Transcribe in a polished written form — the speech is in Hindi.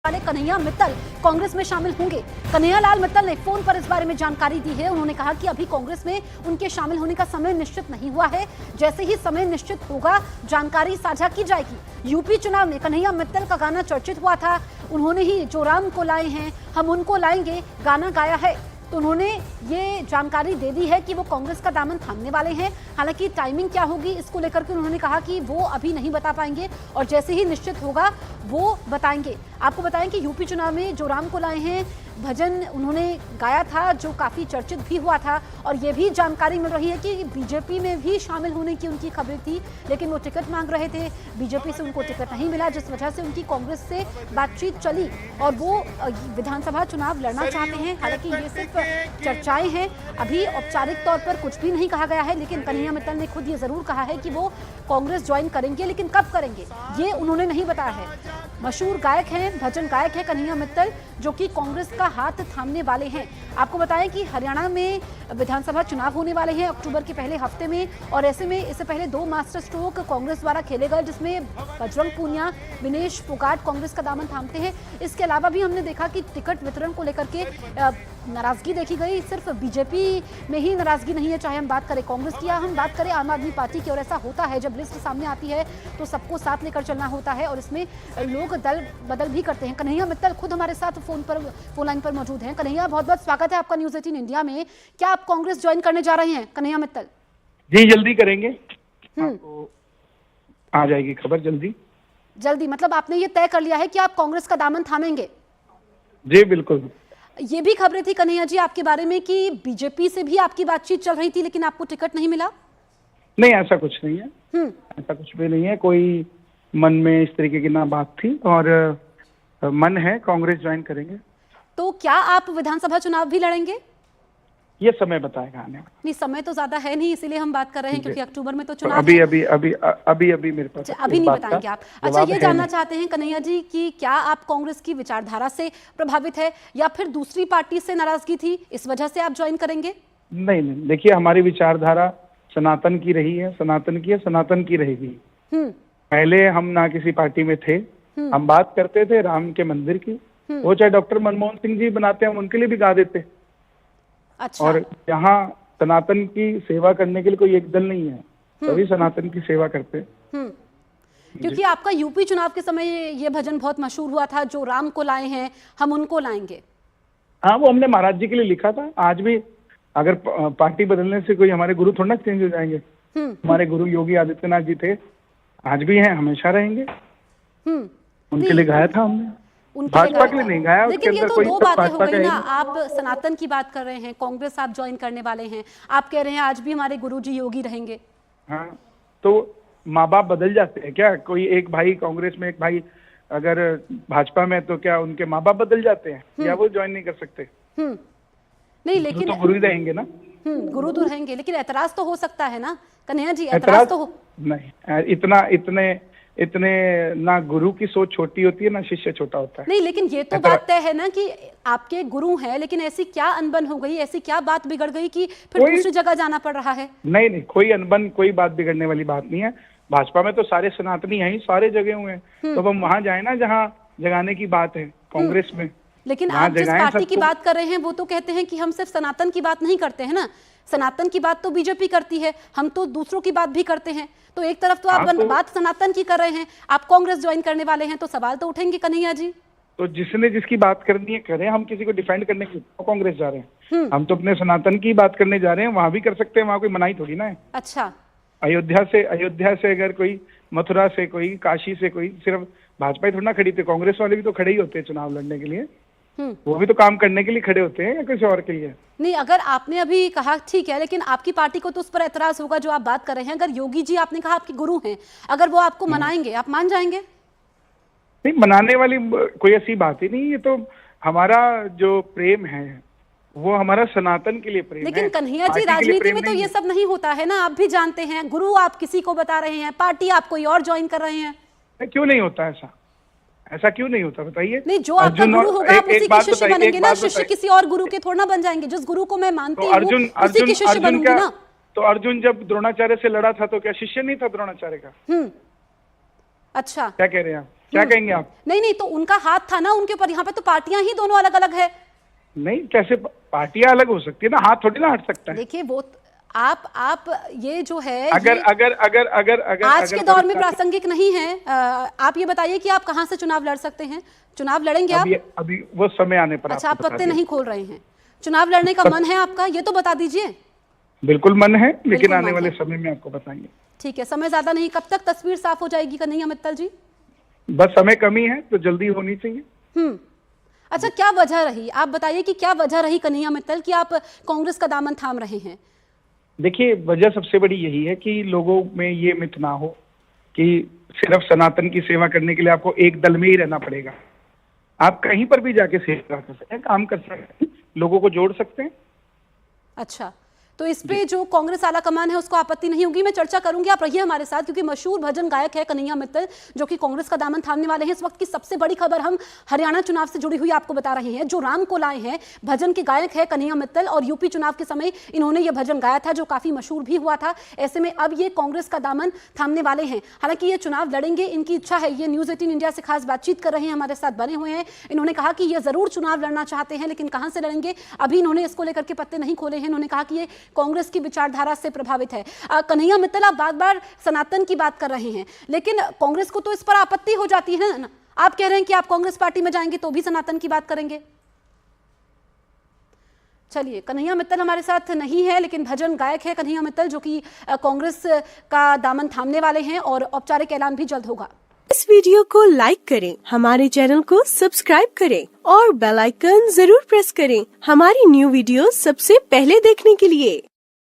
वाले कन्हैया मित्तल कांग्रेस में शामिल होंगे। कन्हैया लाल मित्तल ने फोन पर इस बारे में जानकारी दी है। उन्होंने कहा कि अभी कांग्रेस में उनके शामिल होने का समय निश्चित नहीं हुआ है। जैसे ही समय निश्चित होगा जानकारी साझा की जाएगी। यूपी चुनाव में कन्हैया मित्तल का गाना चर्चित हुआ था। उन्होंने ही जो राम को लाए हैं हम उनको लाएंगे गाना गाया है। तो उन्होंने ये जानकारी दे दी है कि वो कांग्रेस का दामन थामने वाले हैं। हालांकि टाइमिंग क्या होगी इसको लेकर के उन्होंने कहा कि वो अभी नहीं बता पाएंगे और जैसे ही निश्चित होगा वो बताएंगे। आपको बताएं कि यूपी चुनाव में जो राम को लाए हैं भजन उन्होंने गाया था जो काफी चर्चित भी हुआ था। और ये भी जानकारी मिल रही है कि बीजेपी में भी शामिल होने की उनकी खबर थी, लेकिन वो टिकट मांग रहे थे। बीजेपी से उनको टिकट नहीं मिला, जिस वजह से उनकी कांग्रेस से बातचीत चली और वो विधानसभा चुनाव लड़ना चाहते हैं। हालांकि ये सिर्फ चर्चाएं हैं, अभी औपचारिक तौर पर कुछ भी नहीं कहा गया है। लेकिन कन्हैया मित्तल ने खुद ये जरूर कहा है कि वो कांग्रेस ज्वाइन करेंगे, लेकिन कब करेंगे ये उन्होंने नहीं बताया है। मशहूर गायक हैं, भजन गायक है कन्हैया मित्तल, जो कि कांग्रेस का हाथ थामने वाले हैं। आपको बताएं कि हरियाणा में विधानसभा चुनाव होने वाले हैं अक्टूबर के पहले हफ्ते में, और ऐसे में इससे पहले 2 मास्टर स्ट्रोक कांग्रेस द्वारा खेले गए, जिसमें बजरंग पूनिया, विनेश फोगाट कांग्रेस का दामन थामते हैं। इसके अलावा भी हमने देखा कि टिकट वितरण को लेकर के नाराजगी देखी गई। सिर्फ बीजेपी में ही नाराजगी नहीं है, चाहे हम बात करें कांग्रेस की या हम बात करें आम आदमी पार्टी की। और ऐसा होता है जब लिस्ट सामने आती है तो सबको साथ लेकर चलना होता है और इसमें लोग दल बदल भी करते हैं। कन्हैया मित्तल खुद हमारे साथ फोन लाइन पर मौजूद हैं। कन्हैया, बहुत बहुत स्वागत है आपका न्यूज़ 18 इंडिया में। क्या आप कांग्रेस ज्वाइन करने जा रहे हैं कन्हैया मित्तल? जी जल्दी करेंगे, आपको आ जाएगी खबर जल्दी। मतलब आपने ये तय कर लिया है कि आप कांग्रेस का दामन थामेंगे? जी बिल्कुल। ये भी खबरें थी कन्हैया जी आपके बारे में कि बीजेपी से भी आपकी बातचीत चल रही थी लेकिन आपको टिकट नहीं मिला? नहीं, ऐसा कुछ नहीं है। ऐसा कुछ भी नहीं है। कोई मन में इस तरीके की ना बात थी और मन है कांग्रेस ज्वाइन करेंगे। तो क्या आप विधानसभा चुनाव भी लड़ेंगे? ये समय बताएगा आने वाला। नहीं, समय तो ज्यादा है नहीं, इसीलिए हम बात कर रहे हैं क्योंकि अक्टूबर में तो चुनाव अभी है। अभी मेरे पास अभी नहीं बताएंगे आप। अच्छा, ये जानना चाहते हैं कन्हैया जी कि क्या आप कांग्रेस की विचारधारा से प्रभावित है या फिर दूसरी पार्टी से नाराजगी थी इस वजह से आप ज्वाइन करेंगे? नहीं, देखिए हमारी विचारधारा सनातन की रही है, सनातन की है, सनातन की रहेगी। पहले हम ना किसी पार्टी में थे, हम बात करते थे राम के मंदिर की। वो चाहे डॉक्टर मनमोहन सिंह जी बनाते हैं, हम उनके लिए भी गा देते। अच्छा। और यहाँ सनातन की सेवा करने के लिए कोई एक दल नहीं है, सभी सनातन की सेवा करते हैं। क्योंकि आपका यूपी चुनाव के समय ये भजन बहुत मशहूर हुआ था, जो राम को लाए हैं हम उनको लाएंगे। हाँ, वो हमने महाराज जी के लिए लिखा था। आज भी अगर पार्टी बदलने से कोई हमारे गुरु थोड़ा चेंज हो जाएंगे। हमारे गुरु योगी आदित्यनाथ जी थे, आज भी हैं, हमेशा रहेंगे। उनके लिए गाया था हमने, भाजपा के लिए नहीं गाया। लेकिन ये तो दो बातें हो गई ना। आप सनातन की बात कर रहे हैं, कांग्रेस आप ज्वाइन करने वाले हैं, आप कह रहे हैं आज भी हमारे गुरुजी योगी रहेंगे। हाँ, तो माँ बाप बदल जाते हैं क्या? कोई एक भाई कांग्रेस में, एक भाई अगर भाजपा में, तो क्या उनके माँ बाप बदल जाते हैं या वो ज्वाइन नहीं कर सकते? नहीं, लेकिन तो गुरु ही रहेंगे ना। गुरु तो रहेंगे, लेकिन एतराज तो हो सकता है ना कन्हैया जी? एतराज तो हो नहीं, इतने ना गुरु की सोच छोटी होती है ना शिष्य छोटा होता है। नहीं, लेकिन ये तो बात तय है ना कि आपके गुरु हैं, लेकिन ऐसी क्या अनबन हो गई, ऐसी क्या बात बिगड़ गई कि फिर दूसरी जगह जाना पड़ रहा है? नहीं, कोई अनबन, कोई बात बिगड़ने वाली बात नहीं है। भाजपा में तो सारे सनातनी हैं ही, सारे जगह हुए हैं। तो हम वहां जाए ना जहाँ जगाने की बात है कांग्रेस में। लेकिन आप जिस पार्टी की बात कर रहे हैं वो तो कहते हैं कि हम सिर्फ सनातन की बात नहीं करते हैं ना। सनातन की बात तो बीजेपी करती है, हम तो दूसरों की बात भी करते हैं। तो एक तरफ तो आप बात सनातन की कर रहे हैं, आप कांग्रेस ज्वाइन करने वाले हैं, तो सवाल तो उठेंगे कन्हैया जी। तो जिसने जिसकी बात करनी है करें, हम किसी को डिफेंड करने के लिए कांग्रेस जा रहे हैं। हम तो अपने सनातन की बात करने जा रहे हैं, वहां भी कर सकते हैं, वहां कोई मनाही थोड़ी ना है। अच्छा, अयोध्या से अगर कोई, मथुरा से कोई, काशी से कोई, सिर्फ भाजपा ही थोड़ा ना खड़ी थी, कांग्रेस वाले भी तो खड़े ही होते हैं चुनाव लड़ने के लिए। वो भी तो काम करने के लिए खड़े होते हैं या किसी और के लिए? नहीं, अगर आपने अभी कहा ठीक है, लेकिन आपकी पार्टी को तो उस पर एतराज होगा जो आप बात कर रहे हैं। अगर योगी जी, आपने कहा आपके गुरु हैं, अगर वो आपको मनाएंगे, आप मान जाएंगे? नहीं, मनाने वाली कोई ऐसी बात ही नहीं। ये तो हमारा जो प्रेम है वो हमारा सनातन के लिए प्रेम है। लेकिन कन्हैया जी, राजनीति में तो ये सब नहीं होता है ना, आप भी जानते हैं। गुरु आप किसी को बता रहे हैं, पार्टी आप कोई और ज्वाइन कर रहे हैं। क्यों नहीं होता ऐसा क्यों नहीं होता बताइए? नहीं, जो आपका गुरु होगा आप उसी के शिष्य बनेंगे ना। शिष्य किसी और गुरु के थोड़ा ना बन जाएंगे। जिस गुरु को मैं मानती हूँ उसी के शिष्य बनूंगी ना। तो अर्जुन जब द्रोणाचार्य से लड़ा था तो क्या शिष्य नहीं था द्रोणाचार्य का? अच्छा, क्या कह रहे हैं आप? क्या कहेंगे आप? नहीं, तो उनका हाथ था ना उनके ऊपर, यहाँ पे तो पार्टियां ही दोनों अलग अलग है। नहीं, कैसे पार्टियां अलग हो सकती है ना, हाथ थोड़ी ना हट सकता है। देखिए वो आप ये जो है अगर ये अगर अगर अगर अगर आज के अगर दौर में प्रासंगिक नहीं है। आप ये बताइए कि आप कहां से चुनाव लड़ सकते हैं? चुनाव लड़ेंगे आप? अभी वो समय आने पर अच्छा, आपको आप बता पत्ते देंगे। नहीं खोल रहे हैं, चुनाव लड़ने का मन है आपका, ये तो बता दीजिए। बिल्कुल मन है, लेकिन बिल्कुल आने मन वाले है। समय में आपको बताएंगे। ठीक है, समय ज्यादा नहीं, कब तक तस्वीर साफ हो जाएगी कन्हैया मित्तल जी? बस समय कमी है तो जल्दी होनी चाहिए। अच्छा, क्या वजह रही, आप बताइए कि क्या वजह रही कन्हैया मित्तल कि आप कांग्रेस का दामन थाम रहे हैं? देखिए, वजह सबसे बड़ी यही है कि लोगों में ये मिथ ना हो कि सिर्फ सनातन की सेवा करने के लिए आपको एक दल में ही रहना पड़ेगा। आप कहीं पर भी जाके सेवा कर सकते हैं, काम कर सकते हैं, लोगों को जोड़ सकते हैं। अच्छा, तो इस पे जो कांग्रेस आला कमान है उसको आपत्ति नहीं होगी? मैं चर्चा करूंगी, आप रहिए हमारे साथ, क्योंकि मशहूर भजन गायक है कन्हैया मित्तल जो कि कांग्रेस का दामन थामने वाले हैं। इस वक्त की सबसे बड़ी खबर हम हरियाणा चुनाव से जुड़ी हुई आपको बता रहे हैं। जो राम को लाए हैं, भजन के गायक है कन्हैया मित्तल, और यूपी चुनाव के समय इन्होंने ये भजन गाया था जो काफी मशहूर भी हुआ था। ऐसे में अब ये कांग्रेस का दामन थामने वाले हैं। हालांकि ये चुनाव लड़ेंगे, इनकी इच्छा है। ये न्यूज 18 इंडिया से खास बातचीत कर रहे हैं, हमारे साथ बने हुए हैं। इन्होंने कहा कि ये जरूर चुनाव लड़ना चाहते हैं, लेकिन कहां से लड़ेंगे अभी इन्होंने इसको लेकर के पत्ते नहीं खोले हैं। इन्होंने कहा कि ये कांग्रेस की विचारधारा से प्रभावित है। कन्हैया मित्तल, आप बार-बार सनातन की बात कर रहे हैं, लेकिन कांग्रेस को तो इस पर आपत्ति हो जाती है ना। आप कह रहे हैं कि आप कांग्रेस पार्टी में जाएंगे तो भी सनातन की बात करेंगे। चलिए, कन्हैया मित्तल हमारे साथ नहीं है, लेकिन भजन गायक है कन्हैया मित्तल जो कि कांग्रेस का दामन थामने वाले हैं, और औपचारिक ऐलान भी जल्द होगा। इस वीडियो को लाइक करें, हमारे चैनल को सब्सक्राइब करें और बेल आइकन जरूर प्रेस करें हमारी न्यू वीडियो सबसे पहले देखने के लिए।